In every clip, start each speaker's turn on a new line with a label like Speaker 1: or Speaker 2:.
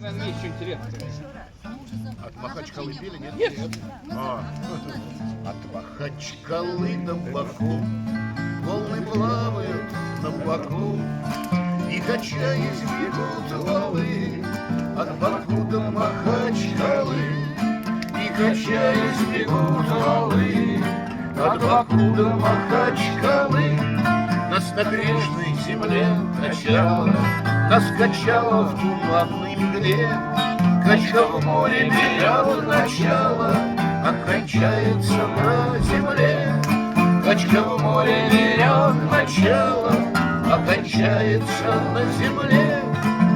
Speaker 1: Это есть что интересное.
Speaker 2: От Махачкалы пили, нет?
Speaker 1: Нет.
Speaker 2: От Махачкалы до Баку волны плавают на боку, и, качаясь, бегут валы. От Баку до Махачкалы, и, качаясь, бегут валы. От Баку до Махачкалы нас на грешной земле качало, нас качало в туманной мгле. Качка в море берет начало, а кончается на земле. Качка в море берет начало, а кончается на земле.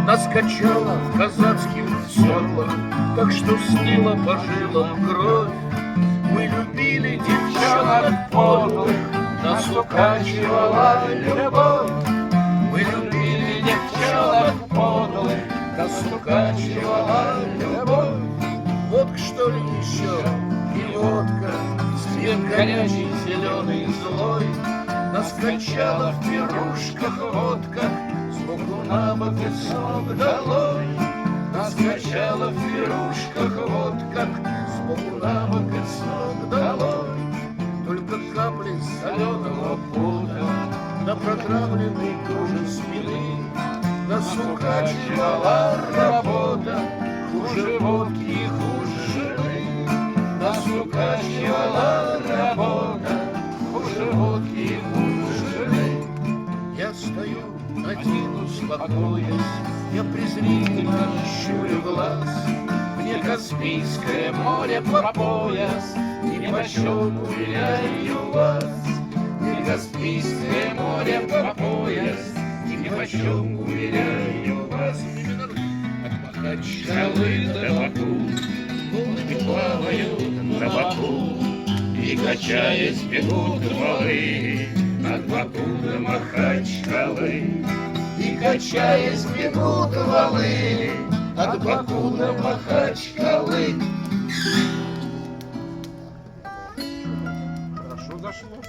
Speaker 2: Нас качало в казацких седлах, так что стыла по жилам кровь. Мы любили девчонок подлых, нас укачивала любовь. Мы любили девчонок подлых, нас укачивала любовь. Водка, что ли, еще? И водка, свет горячий, зеленый, злой. Нас качала в пирушках водка, сбоку на бок и с ног долой. Нас качала в пирушках водка, сбоку на бок и с ног долой. Только капли соленого пота на протравленной коже спины. Нас укачивала работа, хуже водки и хуже жены. Нас укачивала работа, хуже водки и хуже жены. Я стою один, успокоясь, я презрительно щурю глаз. Мне Каспийское море по пояс, и почем уверяю вас. Мне Каспийское море по пояс, и почем уверяю вас. От Махачкалы до Баку волны плавают на боку, и, качаясь, бегут валы. От Баку до Махачкалы, и, качаясь, бегут валы. От Баку до Махачкалы.